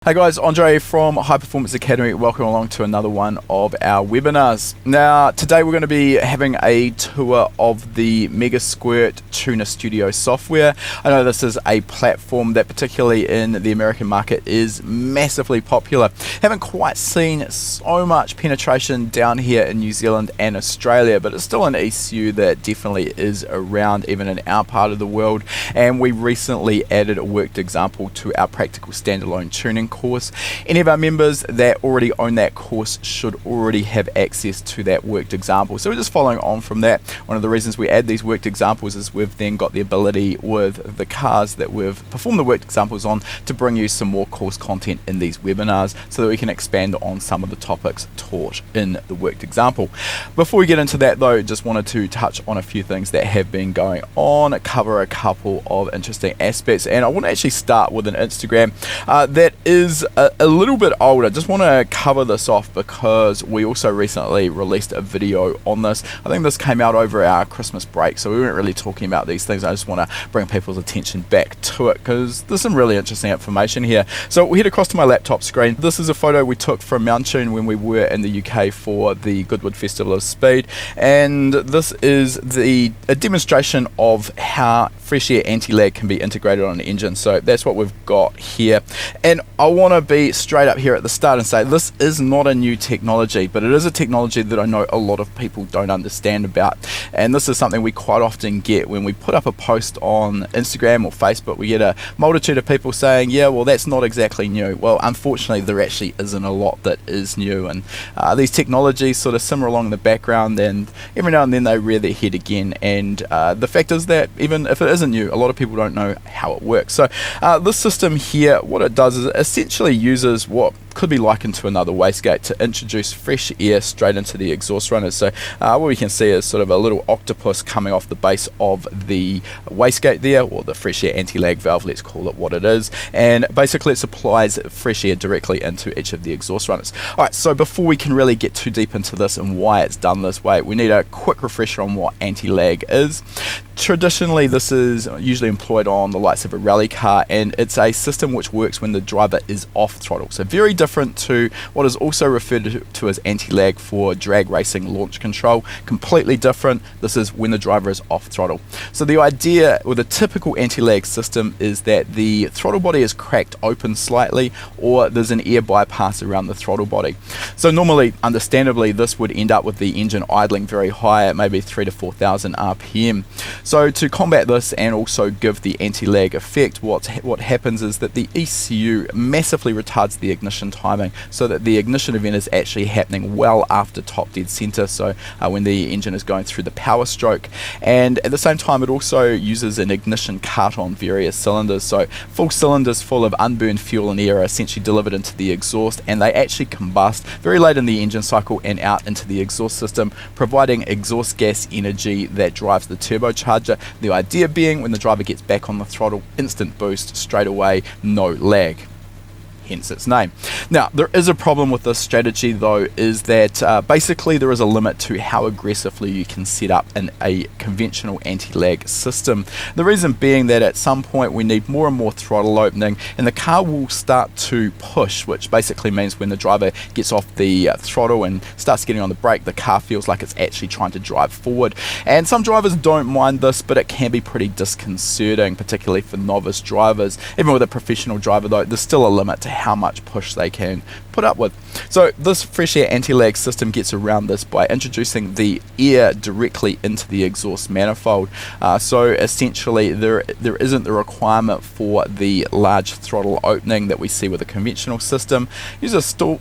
Hey guys, Andre from High Performance Academy. Welcome along to another one of our webinars. Now, today we're going to be having a tour of the MegaSquirt TunerStudio software. I know this is a platform that particularly in the American market is massively popular. Haven't quite seen so much penetration down here in New Zealand and Australia, but it's still an ECU that definitely is around even in our part of the world. And we recently added a worked example to our practical standalone tuning course. Any of our members that already own that course should already have access to that worked example. So we're just following on from that. One of the reasons we add these worked examples is we've then got the ability with the cars that we've performed the worked examples on to bring you some more course content in these webinars so that we can expand on some of the topics taught in the worked example. Before we get into that though, just wanted to touch on a few things that have been going on, cover a couple of interesting aspects, and I want to actually start with an Instagram that is a little bit old. I just want to cover this off because we also recently released a video on this. I think this came out over our Christmas break, so we weren't really talking about these things. I just want to bring people's attention back to it because there's some really interesting information here. So we head across to my laptop screen. This is a photo we took from MounTune when we were in the UK for the Goodwood Festival of Speed, and this is a demonstration of how fresh air anti-lag can be integrated on an engine. So that's what we've got here, and I want to be straight up here at the start and say this is not a new technology, but it is a technology that I know a lot of people don't understand about. And this is something we quite often get when we put up a post on Instagram or Facebook. We get a multitude of people saying, yeah, well, that's not exactly new. Well, unfortunately, there actually isn't a lot that is new, and these technologies sort of simmer along in the background, and every now and then they rear their head again. And the fact is that even if it isn't new, a lot of people don't know how it works. So this system here, what it does is it essentially uses what could be likened to another wastegate to introduce fresh air straight into the exhaust runners. So what we can see is sort of a little octopus coming off the base of the wastegate there, or the fresh air anti-lag valve, let's call it what it is, and basically it supplies fresh air directly into each of the exhaust runners. Alright, so before we can really get too deep into this and why it's done this way, we need a quick refresher on what anti-lag is. Traditionally, this is usually employed on the likes of a rally car, and it's a system which works when the driver is off throttle. So very different to what is also referred to as anti-lag for drag racing launch control. Completely different. This is when the driver is off throttle. So the idea with a typical anti-lag system is that the throttle body is cracked open slightly, or there's an air bypass around the throttle body. So normally, understandably, this would end up with the engine idling very high at maybe 3,000 to 4,000 RPM. So to combat this and also give the anti-lag effect, what happens is that the ECU massively retards the ignition timing so that the ignition event is actually happening well after top dead center, so when the engine is going through the power stroke. And at the same time, it also uses an ignition cut on various cylinders. So full cylinders full of unburned fuel and air are essentially delivered into the exhaust, and they actually combust very late in the engine cycle and out into the exhaust system, providing exhaust gas energy that drives the turbocharger. The idea being when the driver gets back on the throttle, instant boost straight away, no lag. Hence its name. Now, there is a problem with this strategy though, is that basically there is a limit to how aggressively you can set up a conventional anti-lag system. The reason being that at some point we need more and more throttle opening, and the car will start to push, which basically means when the driver gets off the throttle and starts getting on the brake, the car feels like it's actually trying to drive forward. And some drivers don't mind this, but it can be pretty disconcerting, particularly for novice drivers. Even with a professional driver though, there's still a limit to how much push they can put up with. So this fresh air anti-lag system gets around this by introducing the air directly into the exhaust manifold. So essentially there isn't the requirement for the large throttle opening that we see with a conventional system. User still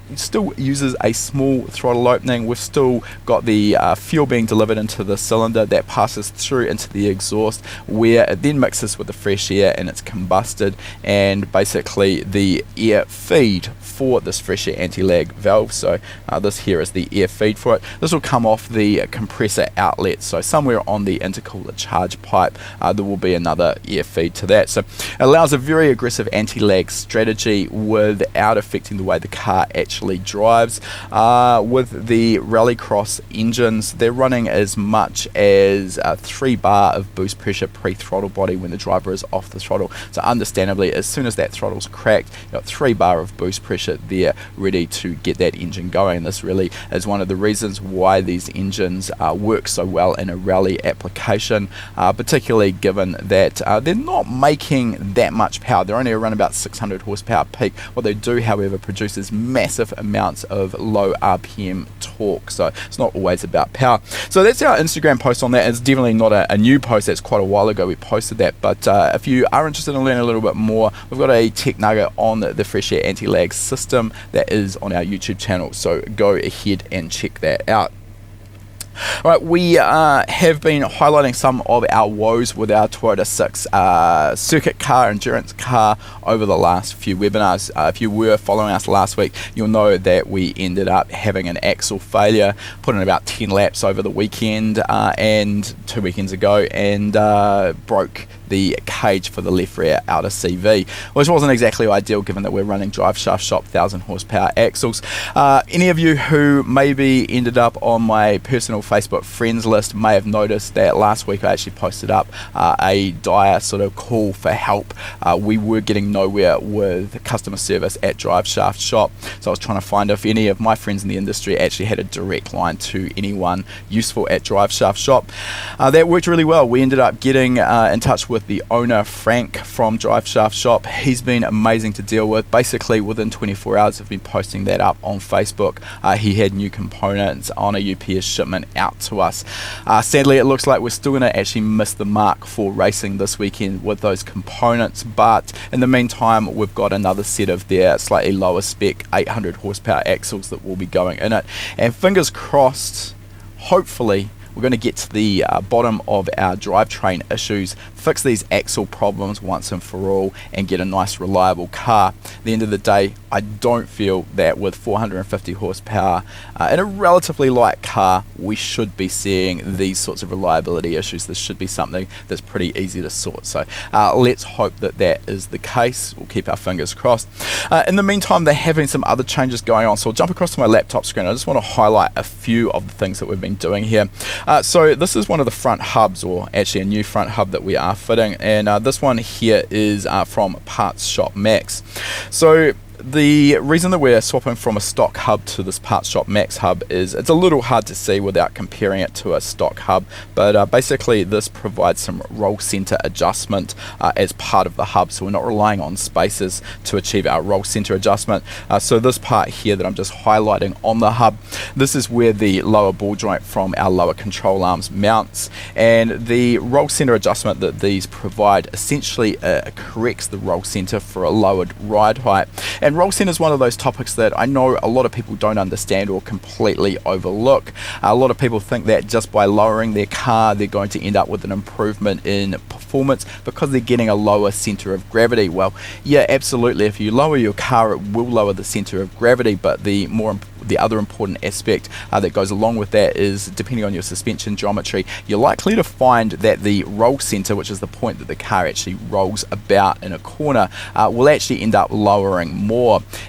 uses a small throttle opening. We've still got the fuel being delivered into the cylinder that passes through into the exhaust, where it then mixes with the fresh air and it's combusted, and basically the air feed for this fresh air anti-lag valve. So this here is the air feed for it. This will come off the compressor outlet, so somewhere on the intercooler charge pipe there will be another air feed to that. So it allows a very aggressive anti-lag strategy without affecting the way the car actually drives. With the Rallycross engines, they're running as much as 3 bar of boost pressure pre-throttle body when the driver is off the throttle. So understandably, as soon as that throttle's cracked, you've got 3 bar of boost pressure there ready to get that engine going. And this really is one of the reasons why these engines work so well in a rally application, particularly given that they're not making that much power. They're only around about 600 horsepower peak. What they do, however, produces massive amounts of low RPM torque, so it's not always about power. So that's our Instagram post on that. It's definitely not a new post. That's quite a while ago we posted that, but if you are interested in learning a little bit more, we've got a tech nugget on the fresh air anti-lag system that is on our YouTube channel, so go ahead and check that out. Alright, we have been highlighting some of our woes with our Toyota 6 circuit car, endurance car, over the last few webinars. If you were following us last week, you'll know that we ended up having an axle failure, put in about 10 laps over the weekend and 2 weekends ago, and broke the cage for the left rear outer CV, which wasn't exactly ideal given that we're running drive shaft shop 1000 horsepower axles. Any of you who maybe ended up on my personal Facebook friends list may have noticed that last week I actually posted up a dire sort of call for help. We were getting nowhere with customer service at drive shaft shop, so I was trying to find if any of my friends in the industry actually had a direct line to anyone useful at drive shaft shop. That worked really well. We ended up getting in touch with the owner, Frank, from drive shaft shop. He's been amazing to deal with. Basically within 24 hours of been posting that up on Facebook, he had new components on a UPS shipment out to us. Sadly, it looks like we're still going to actually miss the mark for racing this weekend with those components, but in the meantime we've got another set of their slightly lower spec 800 horsepower axles that will be going in it, and fingers crossed, hopefully we're going to get to the bottom of our drivetrain issues, fix these axle problems once and for all, and get a nice reliable car. At the end of the day, I don't feel that with 450 horsepower in a relatively light car, we should be seeing these sorts of reliability issues. This should be something that's pretty easy to sort. So let's hope that that is the case. We'll keep our fingers crossed. In the meantime, they're having some other changes going on. So I'll jump across to my laptop screen. I just want to highlight a few of the things that we've been doing here. So this is one of the front hubs, or actually a new front hub that we are fitting, and this one here is from Parts Shop Max. So the reason that we're swapping from a stock hub to this Parts Shop Max hub is it's a little hard to see without comparing it to a stock hub, but basically this provides some roll center adjustment as part of the hub, so we're not relying on spaces to achieve our roll center adjustment. So this part here that I'm just highlighting on the hub, this is where the lower ball joint from our lower control arms mounts, and the roll center adjustment that these provide essentially corrects the roll center for a lowered ride height. And roll center is one of those topics that I know a lot of people don't understand or completely overlook. A lot of people think that just by lowering their car they're going to end up with an improvement in performance because they're getting a lower center of gravity. Well, yeah, absolutely. If you lower your car, it will lower the center of gravity, but the other important aspect that goes along with that is, depending on your suspension geometry, you're likely to find that the roll center, which is the point that the car actually rolls about in a corner, will actually end up lowering more.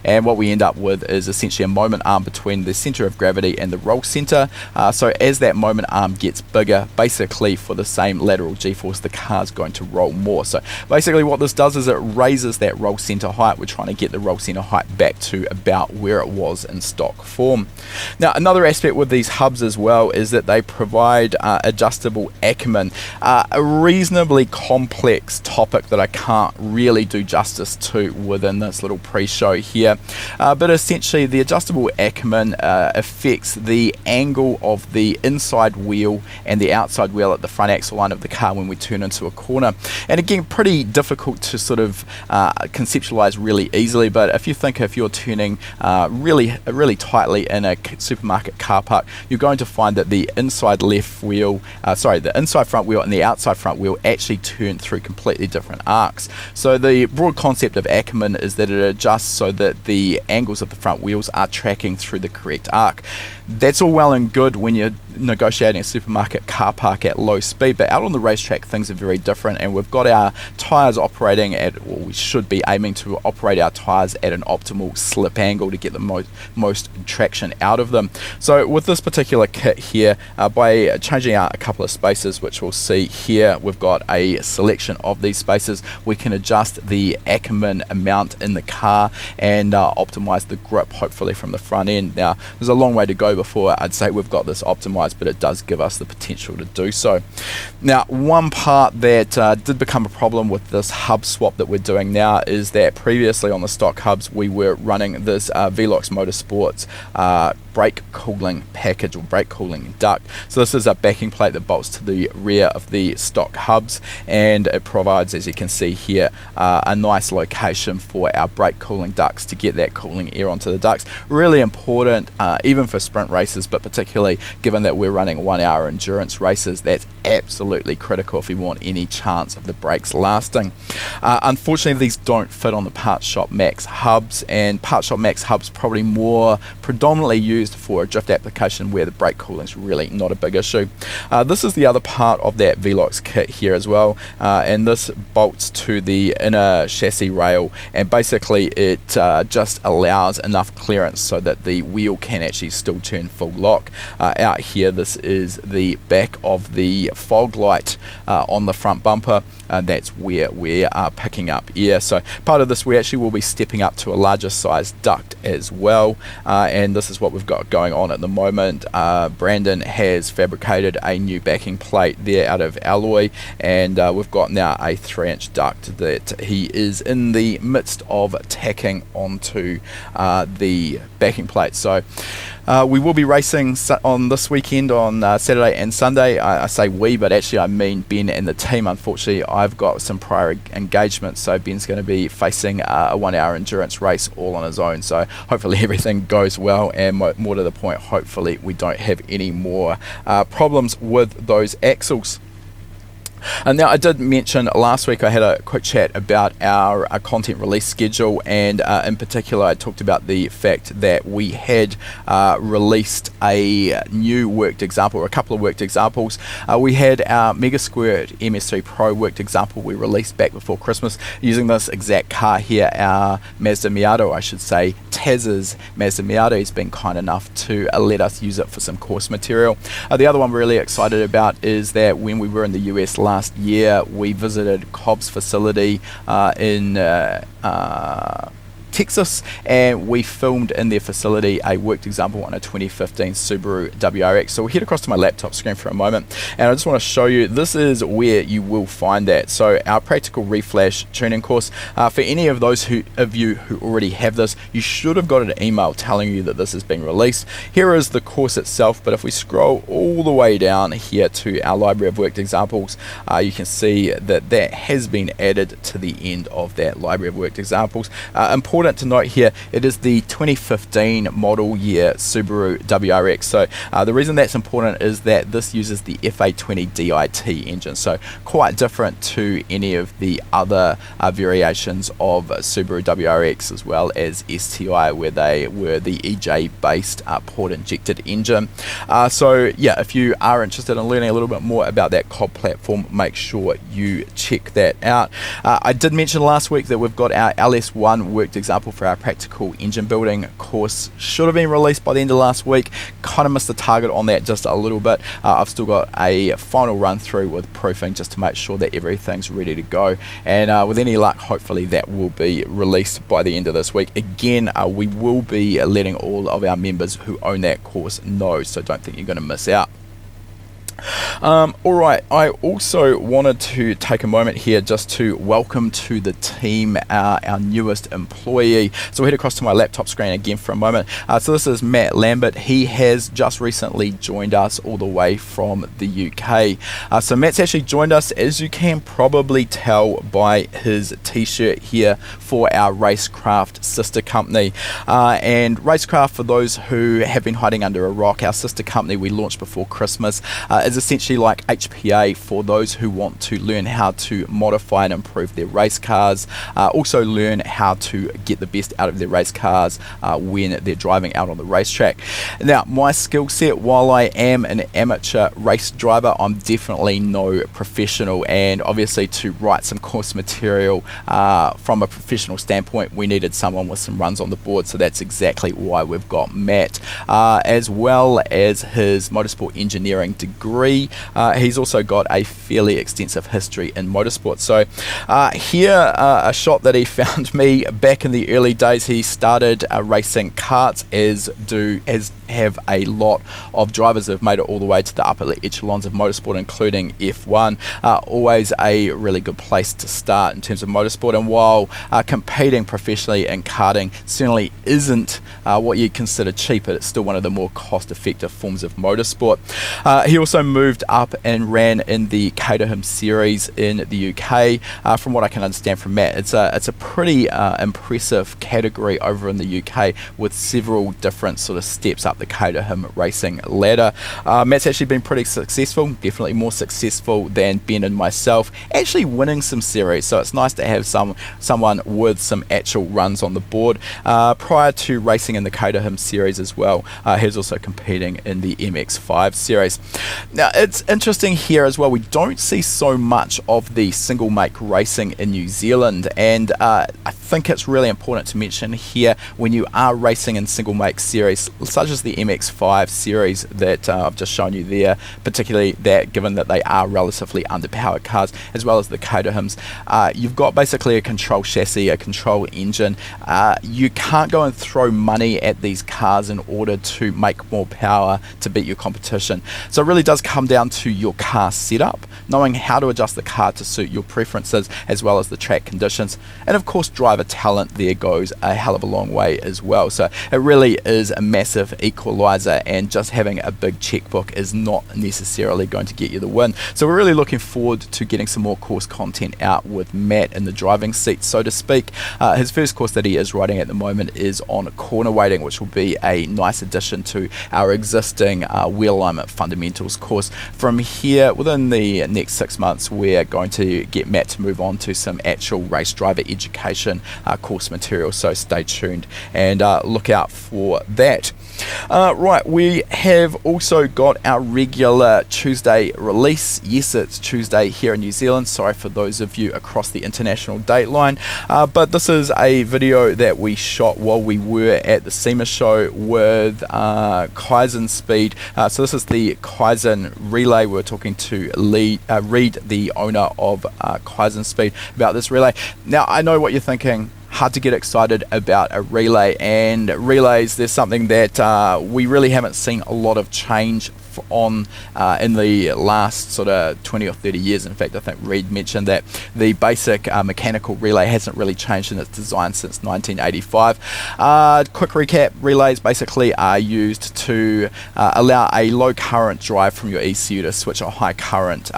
And what we end up with is essentially a moment arm between the center of gravity and the roll center. So as that moment arm gets bigger, basically for the same lateral g-force, the car's going to roll more. So basically what this does is it raises that roll center height. We're trying to get the roll center height back to about where it was in stock form. Now, another aspect with these hubs as well is that they provide adjustable Ackerman, a reasonably complex topic that I can't really do justice to within this little pre-show here, but essentially the adjustable Ackerman affects the angle of the inside wheel and the outside wheel at the front axle line of the car when we turn into a corner. And again, pretty difficult to sort of conceptualize really easily, but if you think if you're turning really tight tightly in a supermarket car park, you're going to find that the inside left wheel, the inside front wheel and the outside front wheel actually turn through completely different arcs. So the broad concept of Ackerman is that it adjusts so that the angles of the front wheels are tracking through the correct arc. That's all well and good when you're negotiating a supermarket car park at low speed, but out on the racetrack things are very different, and we've got our tyres operating at, or we should be aiming to operate our tyres at an optimal slip angle to get the most traction out of them. So with this particular kit here, by changing out a couple of spaces, which we'll see here, we've got a selection of these spaces. We can adjust the Ackerman amount in the car and optimize the grip hopefully from the front end. Now there's a long way to go before I'd say we've got this optimized, but it does give us the potential to do so. Now one part that did become a problem with this hub swap that we're doing now is that previously on the stock hubs we were running this Velox Motorsports brake cooling package, or brake cooling duct. So this is a backing plate that bolts to the rear of the stock hubs, and it provides, as you can see here, a nice location for our brake cooling ducts to get that cooling air onto the ducts. Really important even for sprint races, but particularly given that we're running 1 hour endurance races, that's absolutely critical if we want any chance of the brakes lasting. Unfortunately these don't fit on the Parts Shop Max hubs, and Parts Shop Max hubs probably more predominantly used for a drift application where the brake cooling is really not a big issue. This is the other part of that Velox kit here as well, and this bolts to the inner chassis rail, and basically it just allows enough clearance so that the wheel can actually still turn full lock. Out here this is the back of the fog light on the front bumper. That's where we are picking up air. So part of this we actually will be stepping up to a larger size duct as well, and this is what we've got going on at the moment. Brandon has fabricated a new backing plate there out of alloy, and we've got now a 3-inch duct that he is in the midst of tacking onto the backing plate. So we will be racing on this weekend on Saturday and Sunday. I say we, but actually I mean Ben and the team. Unfortunately I've got some prior engagements, so Ben's going to be facing a 1 hour endurance race all on his own. So hopefully everything goes well, and more to the point, hopefully we don't have any more problems with those axles. And now I did mention last week I had a quick chat about our content release schedule, and in particular I talked about the fact that we had released a new worked example, or a couple of worked examples. We had our MegaSquirt MS3Pro worked example we released back before Christmas using this exact car here, our Mazda Miata, I should say Taz's Mazda Miata. He's been kind enough to let us use it for some course material. The other one we're really excited about is that when we were in the US last year, we visited COBB's facility in Texas, and we filmed in their facility a worked example on a 2015 Subaru WRX. So we'll head across to my laptop screen for a moment, and I just want to show you, this is where you will find that. So our practical reflash tuning course, for any of those of you who already have this, you should have got an email telling you that this is being released. Here is the course itself, but if we scroll all the way down here to our library of worked examples, you can see that that has been added to the end of that library of worked examples. Important to note here, it is the 2015 model year Subaru WRX. So the reason that's important is that this uses the FA20 DIT engine, so quite different to any of the other variations of Subaru WRX as well as STI, where they were the EJ based port injected engine. So yeah, if you are interested in learning a little bit more about that COBB platform, make sure you check that out. I did mention last week that we've got our LS1 worked example for our practical engine building course. Should have been released by the end of last week. Kind of missed the target on that just a little bit. I've still got a final run through with proofing just to make sure that everything's ready to go, and with any luck hopefully that will be released by the end of this week. Again, we will be letting all of our members who own that course know, so don't think you're going to miss out. Alright, I also wanted to take a moment here just to welcome to the team our newest employee. So we head across to my laptop screen again for a moment. So this is Matt Lambert. He has just recently joined us all the way from the UK. So Matt's actually joined us, as you can probably tell by his t-shirt here, for our RaceCraft sister company. And RaceCraft, for those who have been hiding under a rock, our sister company we launched before Christmas, is essentially like HPA for those who want to learn how to modify and improve their race cars, also learn how to get the best out of their race cars when they're driving out on the racetrack. Now, my skill set, while I am an amateur race driver, I'm definitely no professional, and obviously to write some course material from a professional standpoint, we needed someone with some runs on the board, so that's exactly why we've got Matt, as well as his motorsport engineering degree. He's also got a fairly extensive history in motorsport. So here, a shot that he found me back in the early days. He started racing karts, as have a lot of drivers that have made it all the way to the upper echelons of motorsport, including F1. Always a really good place to start in terms of motorsport, and while competing professionally in karting certainly isn't what you'd consider cheap, it's still one of the more cost-effective forms of motorsport. He also moved up and ran in the Caterham series in the UK. From what I can understand from Matt, it's a pretty impressive category over in the UK, with several different sort of steps up the Caterham racing ladder. Matt's actually been pretty successful, definitely more successful than Ben and myself, actually winning some series, so it's nice to have someone with some actual runs on the board. Prior to racing in the Caterham series as well, he's also competing in the MX5 series. Now, it's interesting here as well, we don't see so much of the single make racing in New Zealand, and I think it's really important to mention here, when you are racing in single make series such as the MX5 series that I've just shown you there, particularly that given that they are relatively underpowered cars, as well as the Caterhams, you've got basically a control chassis, a control engine. You can't go and throw money at these cars in order to make more power to beat your competition. So it really does come down to your car setup, knowing how to adjust the car to suit your preferences as well as the track conditions, and of course driver talent there goes a hell of a long way as well. So it really is a massive equalizer, and just having a big checkbook is not necessarily going to get you the win. So we're really looking forward to getting some more course content out with Matt in the driving seat, so to speak. His first course that he is riding at the moment is on corner weighting, which will be a nice addition to our existing wheel alignment fundamentals course. From here, within the next 6 months, we're going to get Matt to move on to some actual race driver education course material, so stay tuned and look out for that. Right, we have also got our regular Tuesday release. Yes, it's Tuesday here in New Zealand. Sorry for those of you across the international dateline. But this is a video that we shot while we were at the SEMA show with Kaizenspeed. So this is the Kaizen Relay. We're talking to Reid, the owner of Kaizenspeed, about this relay. Now, I know what you're thinking. Hard to get excited about a relay, and relays, there's something that we really haven't seen a lot of change on in the last sort of 20 or 30 years. In fact, I think Reid mentioned that the basic mechanical relay hasn't really changed in its design since 1985. Quick recap, relays basically are used to allow a low current drive from your ECU to switch a high current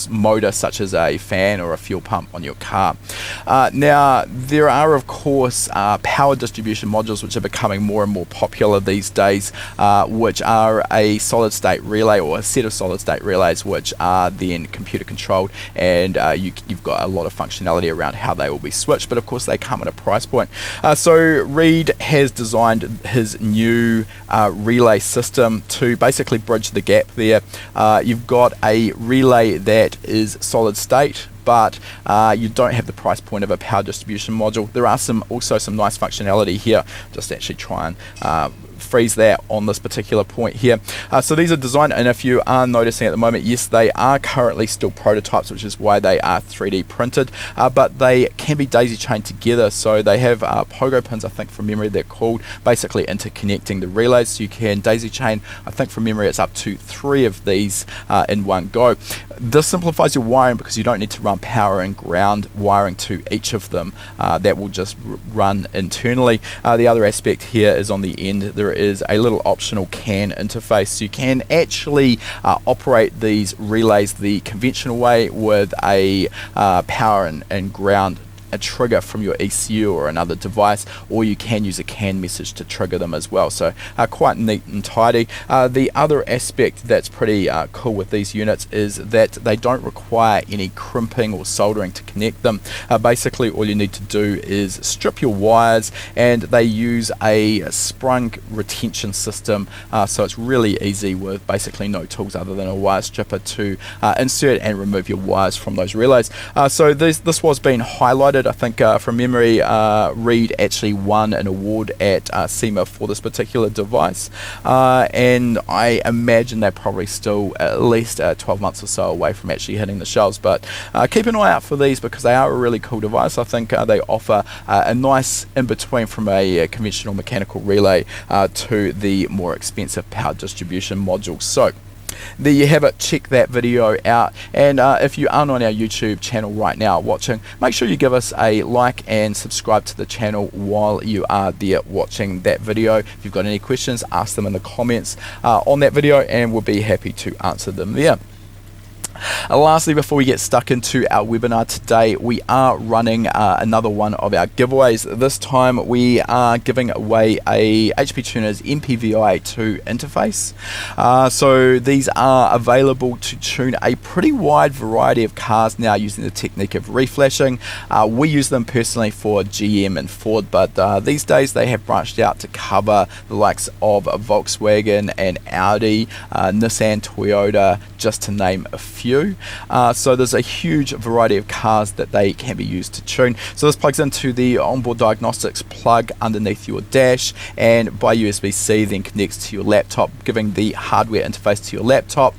motor such as a fan or a fuel pump on your car. Now, there are of course power distribution modules which are becoming more and more popular these days, which are a solid state relay or a set of solid state relays which are then computer controlled, and you've got a lot of functionality around how they will be switched, but of course they come at a price point. So Reid has designed his new relay system to basically bridge the gap there. You've got a relay that is solid state, but you don't have the price point of a power distribution module. There are also some nice functionality here. Just actually try and freeze that on this particular point here. So these are designed, and if you are noticing at the moment, yes, they are currently still prototypes, which is why they are 3D printed, but they can be daisy chained together. So they have pogo pins, I think from memory they're called, basically interconnecting the relays. So you can daisy chain, I think from memory it's up to 3 of these in one go. This simplifies your wiring because you don't need to run power and ground wiring to each of them. That will just run internally. The other aspect here is on the end there is a little optional CAN interface. So you can actually operate these relays the conventional way with a power and ground a trigger from your ECU or another device, or you can use a CAN message to trigger them as well. So quite neat and tidy. The other aspect that's pretty cool with these units is that they don't require any crimping or soldering to connect them. Basically all you need to do is strip your wires, and they use a sprung retention system, so it's really easy with basically no tools other than a wire stripper to insert and remove your wires from those relays. So this was being highlighted. I think from memory, Reid actually won an award at SEMA for this particular device, and I imagine they're probably still at least 12 months or so away from actually hitting the shelves, but keep an eye out for these because they are a really cool device. I think they offer a nice in-between from a conventional mechanical relay to the more expensive power distribution module. So there you have it. Check that video out, and if you aren't on our YouTube channel right now watching, make sure you give us a like and subscribe to the channel while you are there watching that video. If you've got any questions, ask them in the comments on that video, and we'll be happy to answer them there. Lastly, before we get stuck into our webinar today, we are running another one of our giveaways. This time we are giving away a HP Tuner's MPVI2 interface. So these are available to tune a pretty wide variety of cars now using the technique of reflashing. We use them personally for GM and Ford, but these days they have branched out to cover the likes of Volkswagen and Audi, Nissan, Toyota, just to name a few. So there's a huge variety of cars that they can be used to tune. So this plugs into the onboard diagnostics plug underneath your dash, and by USB-C then connects to your laptop, giving the hardware interface to your laptop.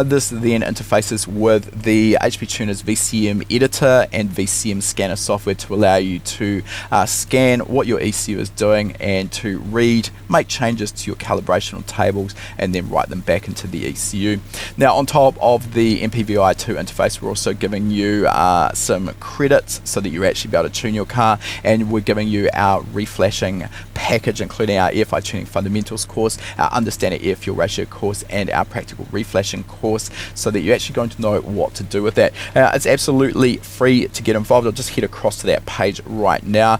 This then interfaces with the HP Tuner's VCM editor and VCM scanner software to allow you to scan what your ECU is doing and to read, make changes to your calibrational tables, and then write them back into the ECU. Now on top of the MPVI2 interface, we're also giving you some credits so that you're actually be able to tune your car, and we're giving you our reflashing package, including our EFI Tuning Fundamentals course, our Understanding Air Fuel Ratio course, and our Practical Reflashing course, so that you're actually going to know what to do with that. It's absolutely free to get involved. I'll just head across to that page right now.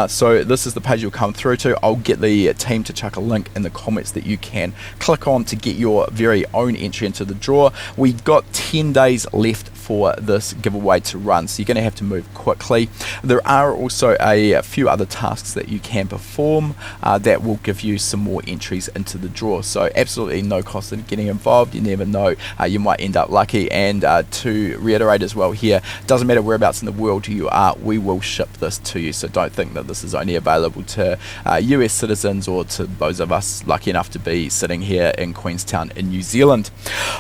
So this is the page you'll come through to. I'll get the team to chuck a link in the comments that you can click on to get your very own entry into the draw. We've got 10 days left for this giveaway to run, so you're going to have to move quickly. There are also a few other tasks that you can perform that will give you some more entries into the draw, so absolutely no cost in getting involved. You never know, you might end up lucky. And to reiterate as well here, doesn't matter whereabouts in the world you are, we will ship this to you, so don't think that this is only available to US citizens or to those of us lucky enough to be sitting here in Queenstown in New Zealand.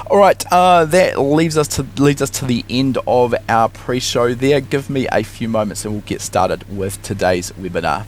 Alright, that leads us to the end of our pre-show there. Give me a few moments and we'll get started with today's webinar.